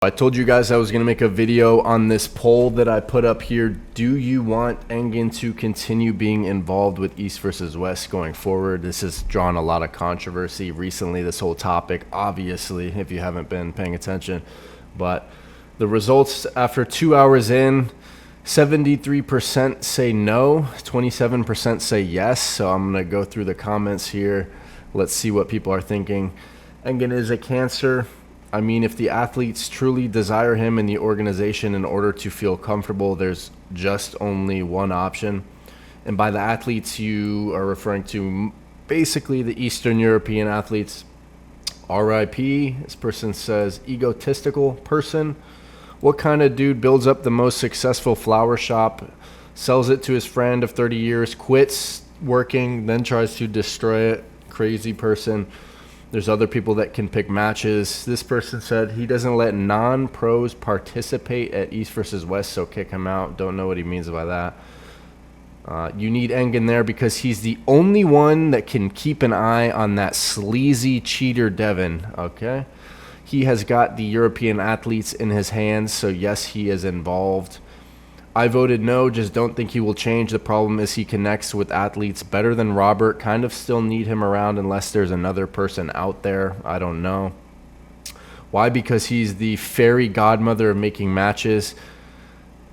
I told you guys I was going to make a video on this poll that I put up here. Do you want Engen to continue being involved with East versus West going forward? This has drawn a lot of controversy recently, this whole topic, obviously, if you haven't been paying attention. But the results after 2 hours in, 73% say no, 27% say yes. So I'm going to go through the comments here. Let's see what people are thinking. Engen is a cancer. I mean, if the athletes truly desire him in the organization in order to feel comfortable, there's just only one option. And by the athletes, you are referring to basically the Eastern European athletes. RIP, this person says, egotistical person. What kind of dude builds up the most successful flower shop, sells it to his friend of 30 years, quits working, then tries to destroy it? Crazy person. There's other people that can pick matches. This person said he doesn't let non-pros participate at East versus West, so kick him out. Don't know what he means by that. You need Engen there because he's the only one that can keep an eye on that sleazy cheater Devin. Okay. He has got the European athletes in his hands, so yes, he is involved. I voted no, just don't think he will change. The problem is he connects with athletes better than Robert. Kind of still need him around unless there's another person out there. I don't know. Why? Because he's the fairy godmother of making matches.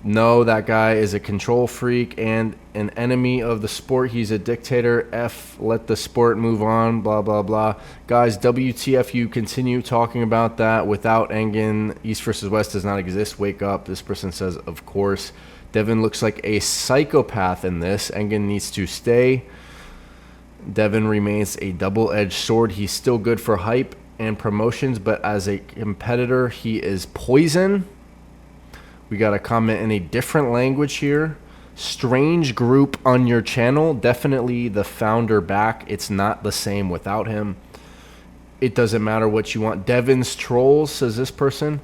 No, that guy is a control freak and an enemy of the sport. He's a dictator. F, let the sport move on, blah, blah, blah. Guys, WTF, you continue talking about that. Without Engen, East versus West does not exist. Wake up. This person says, of course. Devin looks like a psychopath in this. Engen needs to stay. Devin remains a double-edged sword. He's still good for hype and promotions, but as a competitor, he is poison. We got a comment in a different language here. Strange group on your channel. Definitely the founder back. It's not the same without him. It doesn't matter what you want. Devin's trolls, says this person.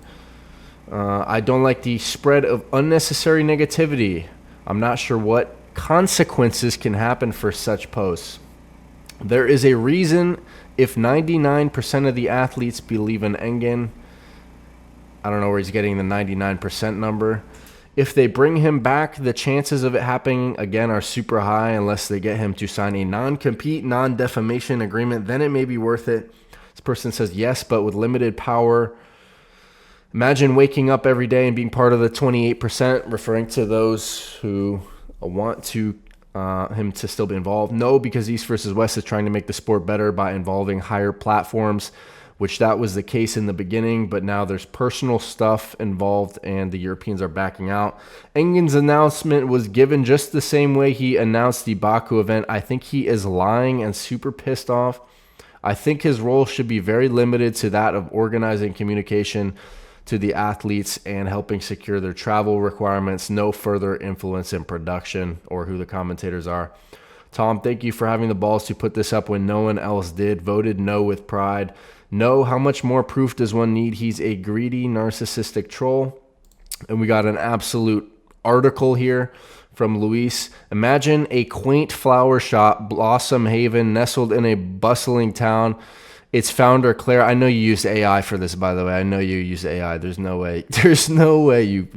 I don't like the spread of unnecessary negativity. I'm not sure what consequences can happen for such posts. There is a reason if 99% of the athletes believe in Engen. I don't know where he's getting the 99% number. If they bring him back, the chances of it happening again are super high unless they get him to sign a non-compete, non-defamation agreement. Then it may be worth it. This person says yes, but with limited power. Imagine waking up every day and being part of the 28%, referring to those who want to him to still be involved. No, because East versus West is trying to make the sport better by involving higher platforms, which that was the case in the beginning, but now there's personal stuff involved and the Europeans are backing out. Engen's announcement was given just the same way he announced the Baku event. I think he is lying and super pissed off. I think his role should be very limited to that of organizing communication to the athletes and helping secure their travel requirements. No further influence in production or who the commentators are. Tom, thank you for having the balls to put this up when no one else did. Voted no with pride. No, how much more proof does one need? He's a greedy, narcissistic troll. And we got an absolute article here from Luis. Imagine a quaint flower shop, Blossom Haven, nestled in a bustling town. Its founder, Claire, I know you used AI for this, by the way. I know you use AI. There's no way. There's no way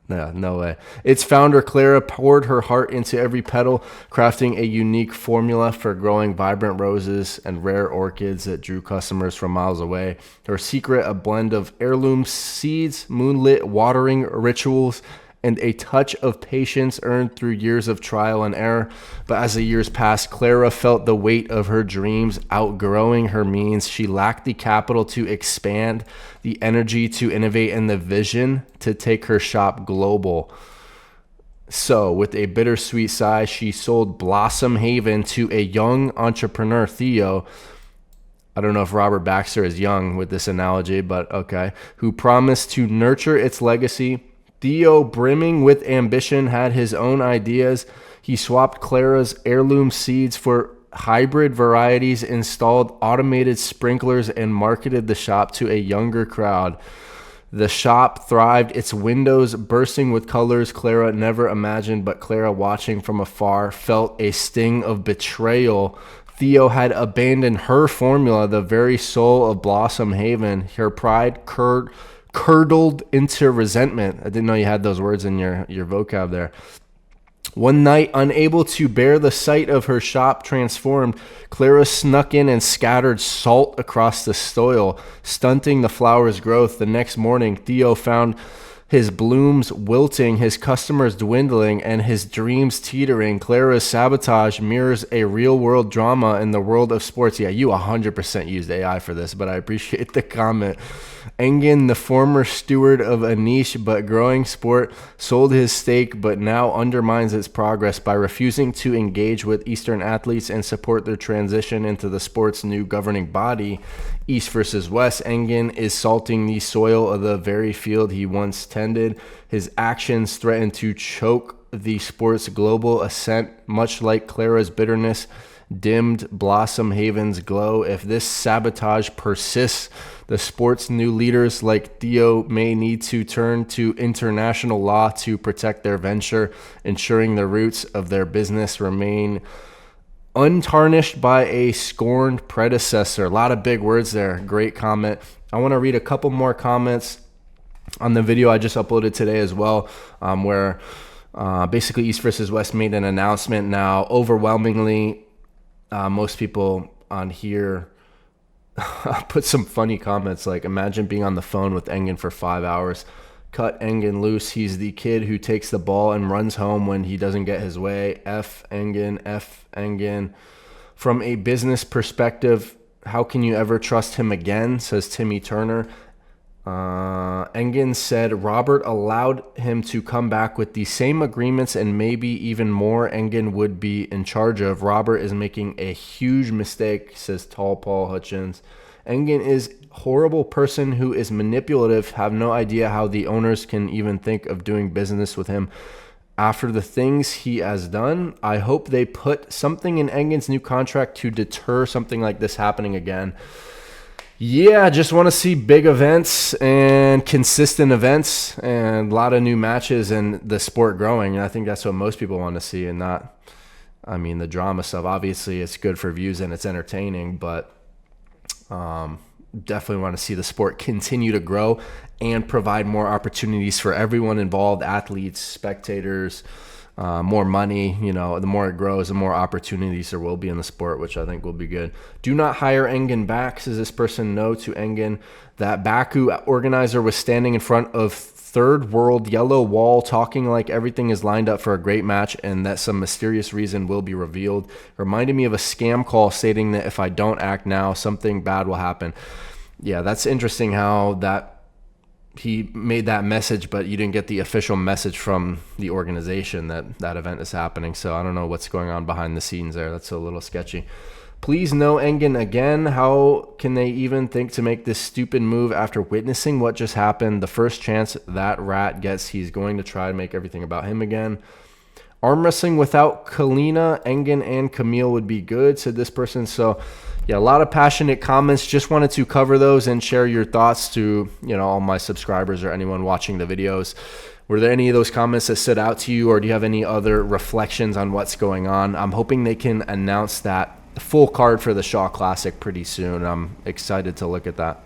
no way. Its founder, Clara, poured her heart into every petal, crafting a unique formula for growing vibrant roses and rare orchids that drew customers from miles away. Her secret, a blend of heirloom seeds, moonlit watering rituals, and a touch of patience earned through years of trial and error. But as the years passed, Clara felt the weight of her dreams outgrowing her means. She lacked the capital to expand, the energy to innovate, and the vision to take her shop global. So, with a bittersweet sigh, she sold Blossom Haven to a young entrepreneur, Theo. I don't know if Robert Baxter is young with this analogy, but okay. Who promised to nurture its legacy. Theo, brimming with ambition, had his own ideas. He swapped Clara's heirloom seeds for hybrid varieties, installed automated sprinklers, and marketed the shop to a younger crowd. The shop thrived, its windows bursting with colors Clara never imagined, but Clara, watching from afar, felt a sting of betrayal. Theo had abandoned her formula, the very soul of Blossom Haven. Her pride curdled into resentment. I didn't know you had those words in your vocab there. One night, unable to bear the sight of her shop transformed, Clara snuck in and scattered salt across the soil, stunting the flower's growth. The next morning, Theo found his blooms wilting, his customers dwindling, and his dreams teetering. Clara's sabotage mirrors a real-world drama in the world of sports. Yeah, you 100% used AI for this, but I appreciate the comment. Engin, the former steward of a niche but growing sport, sold his stake but now undermines its progress by refusing to engage with Eastern athletes and support their transition into the sport's new governing body. East versus West, Engin is salting the soil of the very field he once tended. His actions threaten to choke the sport's global ascent, much like Clara's bitterness dimmed Blossom Haven's glow. If this sabotage persists, the sport's new leaders like Theo may need to turn to international law to protect their venture, ensuring the roots of their business remain untarnished by a scorned predecessor. A lot of big words there. Great comment. I want to read a couple more comments on the video I just uploaded today as well, where basically East versus West made an announcement. Now, overwhelmingly, most people on here put some funny comments like, imagine being on the phone with Engin for 5 hours. Cut Engin loose. He's the kid who takes the ball and runs home when he doesn't get his way. F Engin, F Engin. From a business perspective, how can you ever trust him again, says Timmy Turner. Engin said Robert allowed him to come back with the same agreements and maybe even more Engin would be in charge of. Robert is making a huge mistake, says Tall Paul Hutchins. Engin is horrible person who is manipulative, have no idea how the owners can even think of doing business with him after the things he has done. I hope they put something in Engin's new contract to deter something like this happening again. Yeah, just want to see big events and consistent events and a lot of new matches and the sport growing. And I think that's what most people want to see, and not, I mean, the drama stuff. Obviously, it's good for views and it's entertaining, but definitely want to see the sport continue to grow and provide more opportunities for everyone involved, athletes, spectators, more money. You know, the more it grows, the more opportunities there will be in the sport, which I think will be good. Do not hire Engin back, says this person. No to Engin. That Baku organizer was standing in front of third world yellow wall talking like everything is lined up for a great match and that some mysterious reason will be revealed. Reminded me of a scam call stating that if I don't act now, something bad will happen. Yeah, that's interesting how that he made that message, but you didn't get the official message from the organization that that event is happening. So I don't know what's going on behind the scenes there. That's a little sketchy. Please no Engin again. How can they even think to make this stupid move after witnessing what just happened? The first chance that rat gets, he's going to try to make everything about him again. Arm wrestling without Kalina, Engin, and Camille would be good, said this person. So yeah, a lot of passionate comments. Just wanted to cover those and share your thoughts to, you know, all my subscribers or anyone watching the videos. Were there any of those comments that stood out to you, or do you have any other reflections on what's going on? I'm hoping they can announce that full card for the Shaw Classic pretty soon. I'm excited to look at that.